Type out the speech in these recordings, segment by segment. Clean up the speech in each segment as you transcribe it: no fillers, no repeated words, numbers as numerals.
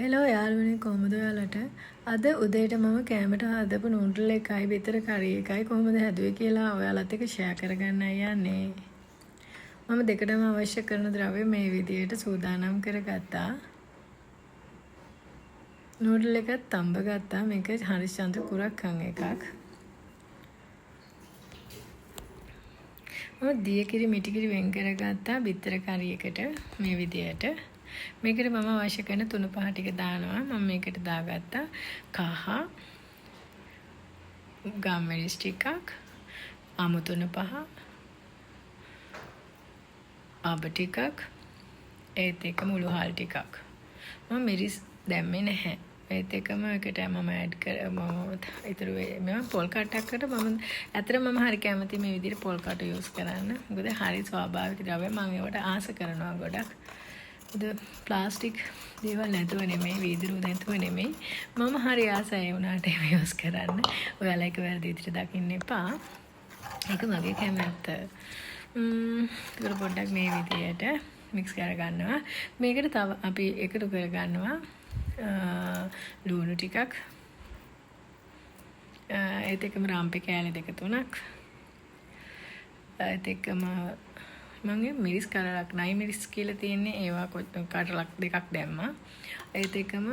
Hello යාළුවනේ කොහොමද ඔයාලට? අද උදේට මම කෑමට හදපු නූඩල් එකයි බිතර කරි එකයි කොහොමද හැදුවේ කියලා ඔයාලත් එක්ක ෂෙයා කරගන්නයි යන්නේ. මම දෙකටම අවශ්‍ය කරන ද්‍රව්‍ය මේ විදිහට සූදානම් කරගත්තා. නූඩල් එක තඹ ගත්තා. මේක හරිශ්චන්ද්‍ර කුරක්කන් එකක්. මම දියකිරි මිටිකිරි වෙන් කරගත්තා බිතර කරි එකට මේ විදිහට. මේකට මම අවශ්‍ය කරන තුන පහ ටික දානවා. මම මේකට දාගත්තා කහ ගම්මිරිස් ටිකක්, අමු තුන පහ, අබ ටිකක්, ඒත් එක මුළු හාල් ටිකක්. මම මිරිස් දැම්මේ නැහැ. ඒත් එකම එකට මම ඇඩ් ඉතුරු මම පොල් කට්ටක්කට ඇත්තට මම හරි කැමති මේ විදිහට පොල් කට යූස් කරන්න. මොකද හරි ස්වාභාවික ද්‍රව්‍ය මම ඒවට ආස කරනවා ගොඩක්. ප්ලාස්ටික් දේවල් නැතුව නෙමෙයි වීදුරු නැතුව නෙමෙයි මම හරි ආසයි වුණාට ඒව යූස් කරන්න. ඔයාලා ඒක වැරදි විදිහට දකින්න එපා. ඒක මගේ කැමැත්ත. ඒක පොඩ්ඩක් මේ විදිහට මික්ස් කරගන්නවා. මේකට තව අපි එකතු කරගන්නවා ලුණු ටිකක්. ඒත් එක්කම රාම්පේ කෑලි දෙක තුනක්. ඒත් එක්කම මම මිරිස් කරලක් නයි මිරිස් කියලා තියෙන්නේ ඒවා කටලක් දෙකක් දැම්මා. ඒත් එකම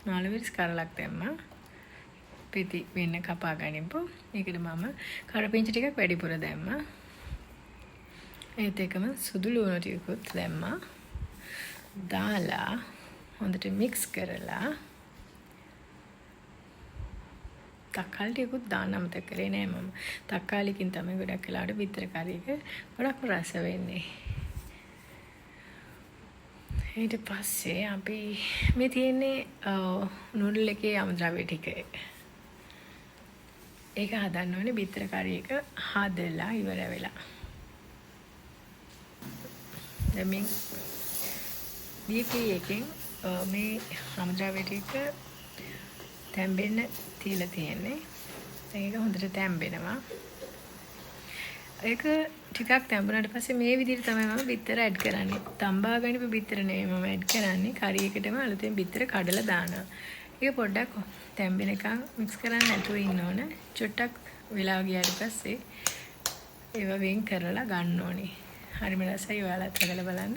නාළු මිරිස් කරලක් දැම්මා. පිටි වෙන්න කපා ගනිමු. ඒකට මම කරපිංච ටිකක් වැඩිපුර දැම්මා. ඒත් එකම සුදු ලුණු ටිකකුත් දැම්මා. දාලා හොඳට මික්ස් කරලා තක්කාලි ටිකකුත් දාන්න අමතක කරේ නෑ මම. තක්කාලිකින් තමයි ගොඩක් වෙලාවට බිත්තර කරි එක ගොඩක් රස වෙන්නේ. ඊට පස්සේ අපි මේ තියෙන්නේ නූඩල් එකේ අමුද්‍රව්‍ය ටික. ඒක හදන්න ඕනේ බිත්තර කරි එක හදලා ඉවර වෙලා. දැන් මේ එකෙන් මේ අමුද්‍රව්‍ය ටික තැම්බෙන්න තියලා තියෙන්නේ. ඒක හොඳට තැම්බෙනවා. ඒක ටිකක් තැම්බුණාට පස්සේ මේ විදිහට තමයි මම බිත්තර ඇඩ් කරන්නේ. තම්බා ගනිපු බිත්තර නෙවෙයි මම ඇඩ් කරන්නේ. කරි එකටම අලුතෙන් බිත්තර කඩලා දානවා. ඒක පොඩ්ඩක් තැම්බෙනකන් මික්ස් කරන්න නැතුව ඉන්න ඕන. චුට්ටක් වෙලා ගියාට පස්සේ ඒව වෙන් කරලා ගන්න ඕනේ. හරිම රසයි. ඔයාලත් හදලා බලන්න.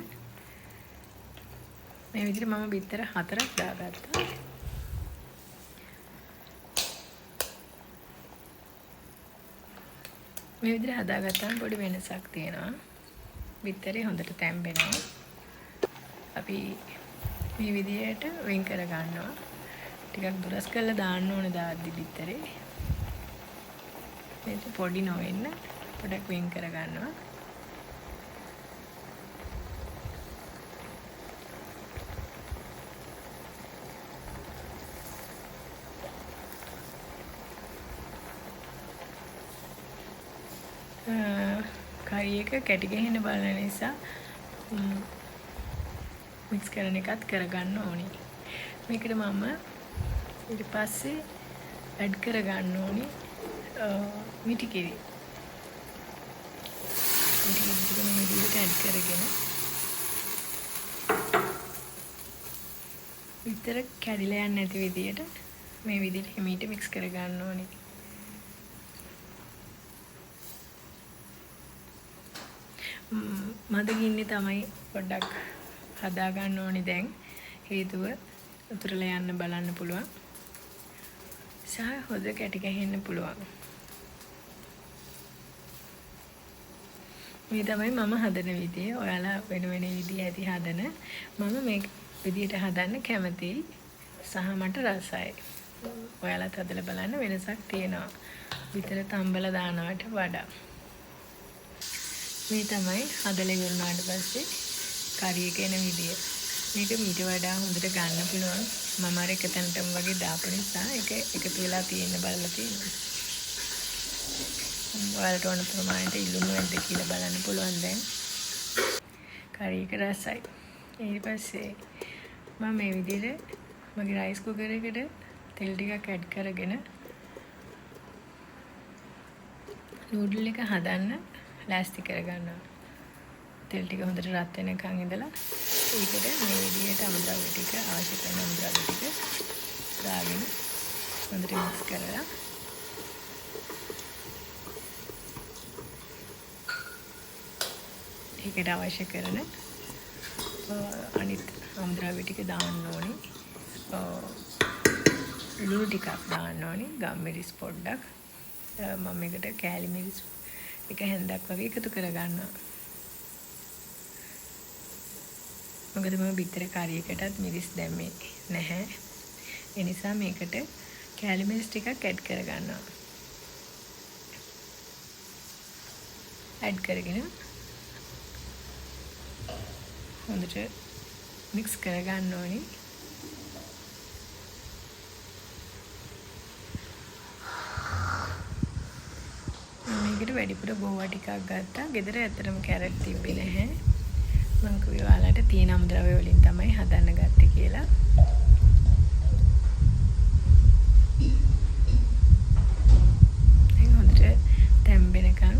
මේ විදිහට මම බිත්තර 4ක් දාගත්තා. මේ විදිහට හදාගත්තාම පොඩි වෙනසක් තියෙනවා. බිත්තරේ හොඳට තැම්බෙනවා. අපි මේ විදිහට වෙන් කර ගන්නවා. ටිකක් දුරස් කරලා දාන්න ඕනේ දාද්දි බිත්තරේ. මේක පොඩි නොවෙන්න පොඩක් වෙන් කර ගන්නවා. කරි එක කැටි ගහන්න බලන නිසා මික්ස් කරන එකත් කරගන්න ඕනේ. මේකට මම ඊට පස්සේ ඇඩ් කරගන්න ඕනේ මිටිකිරි. මිටිකිරි මේ විදිහට ඇඩ් කරගෙන විතර කැඩිලා යන්නේ නැති විදිහට මේ විදිහට හිමීට මික්ස් කරගන්න ඕනේ. මද ගින්නේ තමයි පොඩ්ඩක් හදා ගන්න ඕනේ දැන්. හේතුව උතුරලා යන්න බලන්න පුළුවන්. සහ හොද කැටි ගහන්න පුළුවන්. මේ තමයි මම හදන විදිය. ඔයාලා වෙන වෙන විදිය ඇති හදන. මම මේ විදියට හදන්න කැමතියි. සහ මට රසයි. ඔයාලත් හදලා බලන්න වෙනසක් තියෙනවා. විතර තම්බලා දානවට වඩා. මේ තමයි හදලා ඉවරනාට පස්සේ කරි එක එන විදිය. මේක මීට වඩා හොඳට ගන්න පුළුවන්. මම අර එක තැනටම වගේ දාපු නිසා ඒක එකතු වෙලා තියෙන බලලා තියෙනවා. ඔයාලට ඕන ප්‍රමාණයට ඉල්ලුණු වෙද්ද කියලා බලන්න පුළුවන් දැන්. කරි එක රසයි. ඊට පස්සේ මම මේ විදිහට මගේ රයිස් කුකර් එකට තෙල් ටිකක් ඇඩ් කරගෙන නූඩල් එක හදන්න ලෑස්ති කරගන්නවා. තෙල් ටික හොඳට රත් වෙනකන් ඉඳලා ඒකට මේ විදිහට අමුද්‍රව්‍ය ටික අවශ්‍ය කරන අමුද්‍රව්‍ය ටික දාගෙන හොඳට මික්ස් කරලා ඒකට අවශ්‍ය කරන අනිත් අමුද්‍රව්‍ය ටික දාන්න ඕනේ. ලුණු ටිකක් දාන්න ඕනේ. ගම්මිරිස් පොඩ්ඩක්. මම මේකට කෑලි මිරිස් එක හැන්දක් වගේ එකතු කරගන්නවා. මොකද මම බිත්තර කරියකටත් මිරිස් දැම්මේ නැහැ. ඒ නිසා මේකට කෑලි මිරිස් ටිකක් ඇඩ් කරගන්නවා. ඇඩ් කරගෙන හොඳට මික්ස් කරගන්න ඕනේ. මේකට වැඩිපුර ගෝවා ටිකක් ගත්තා. ගෙදර ඇත්තටම කැරට් තිබ්බේ නැහැ. මම කිව්වා ඔයාලට තියෙන අමුද්‍රව්‍ය වලින් තමයි හදන්න ගත්තේ කියලා. දැන් හොඳට තැම්බෙනකන්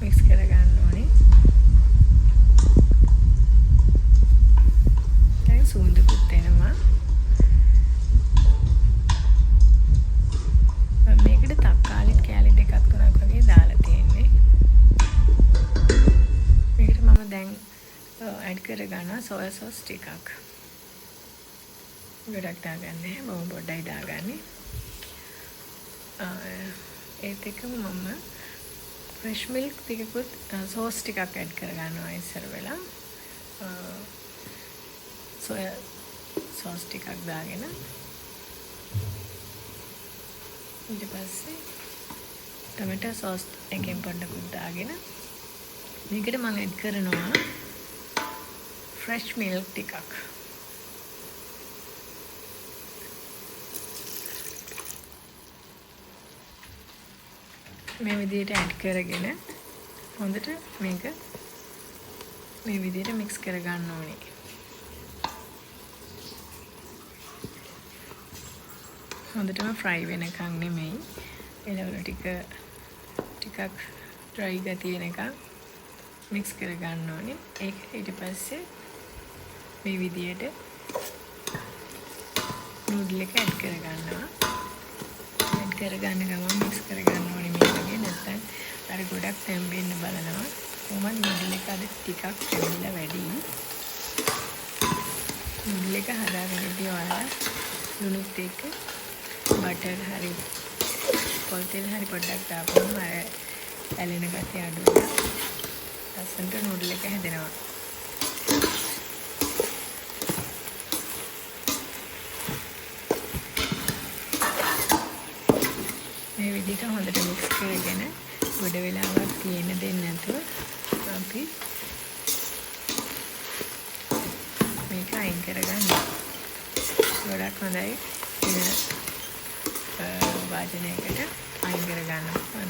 මික්ස් කරගන්න ඕනේ. දැන් සුවඳකුත් එනවා. මම මේකට තක්කාලිත් කෑලි දෙකක් තුනක් වගේ දාලා තියෙන්නේ. මේකට මම දැන් ඇඩ් කරගන්නවා සෝයා සෝස් ටිකක්. ගොඩක් දාගන්නේ නැහැ. බොහොම පොඩ්ඩයි දාගන්නේ. ඒත් එක්කම මම ෆ්‍රෙෂ් මිල්ක් ටිකකුත් සෝස් ටිකක් ඇඩ් කරගන්නවා ඉස්සර වෙලා. සෝයා සෝස් ටිකක් දාගෙන ඊට පස්සේ ටොමැටෝ සෝස් එකෙන් පොඩ්ඩකුත් දාගෙන මේකට මම ඇඩ් කරනවා ෆ්‍රෙෂ් මිල්ක් ටිකක්. මේ විදිහට ඇඩ් කරගෙන හොඳට මේක මේ විදිහට මික්ස් කරගන්න ඕනේ. හොඳටම ෆ්‍රයි වෙනකන් නෙමෙයි. එළවලු ටිකක් ඩ්‍රයි ගතිය වෙනකන් මික්ස් කරගන්න ඕනේ. ඒක ඊට පස්සේ මේ විදිහට නූඩල් එක ඇඩ් කරගන්නවා. ඇඩ් කරගන්න ගමන් මික්ස් කරගන්න ඕනේ මේ වගේ. නැත්නම් අර ගොඩක් තැම්බෙන්න බලනවා. කොහොමද නූඩල් එක අද ටිකක් තැම්බිලා වැඩි. නූඩල් එක හදාගන්නදී ඔයාලා ලුණුත් එක්ක බටර් හරි පොල් තෙල් හරි පොඩ්ඩක් දාපුවම අර ඇලෙන ගතිය අඩු වෙනවා. ලස්සනට නූඩල් එක හැදෙනවා. මේ විදිහට හොඳට මික්ස් කරගෙන ගොඩ වෙලාවක් තියෙන්න දෙන්නේ නැතුව අපි මේක අයින් කරගන්න. ගොඩක් හොඳයි. වාදනයකට අයින් කරගන්න ඕන.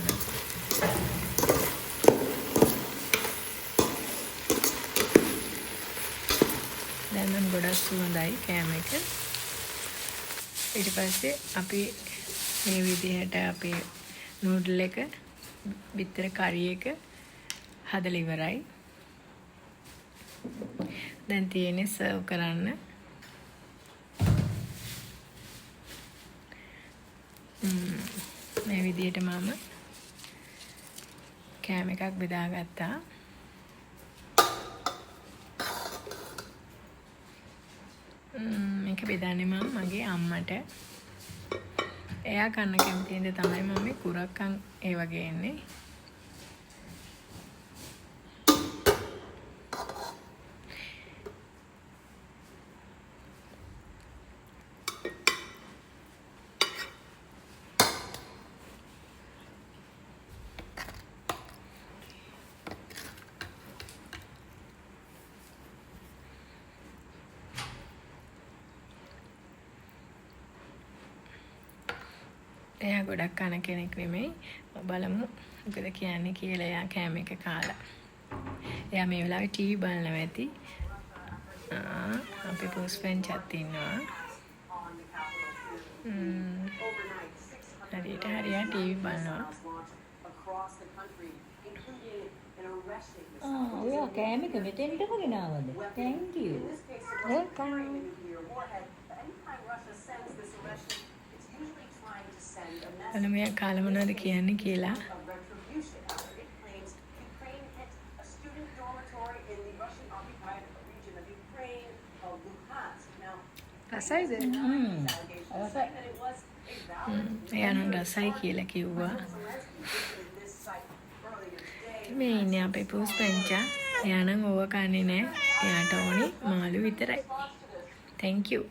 දැන් නම් ගොඩක් සුවඳයි කෑම එක. ඊට පස්සේ අපි මේ විදිහට අපේ නූඩල් එක බිත්තර කරි එක හදලා ඉවරයි. දැන් තියෙන්නේ සර්ව් කරන්න. මේ විදිහට මම කෑම එකක් බෙදාගත්තා. මේක බෙදන්නේ මම මගේ අම්මට. එයා කන්න කැමති ඉඳ තමයි මම මේ කුරක්කන් ඒ වගේ එන්නේ. එයා ගොඩක් කන කෙනෙක් නෙමෙයි. බලමු මොකද කියන්නේ කියලා. එයා කෑම එක කාලා. එයා මේ වෙලාවේ ටීවී බලනවා ඇති. අපේ පුස්පෙන්චත් ඉන්නවා. හරියට හරියට ටීවී බලනවා. ඔයා කෑම එක මෙතෙන්ටම ගෙනාවද? Thank you. welcome. අන්න මෙයා කාලා මොනවද කියන්නේ කියලා. රසයිද? එයා නම් රසයි කියලා කිව්වා. මේ ඉන්නේ අපේ පුස්පෙන්චා. එයා නම් ඕව කන්නේ නැහැ. එයාට ඕනි මාළු විතරයි. Thank you.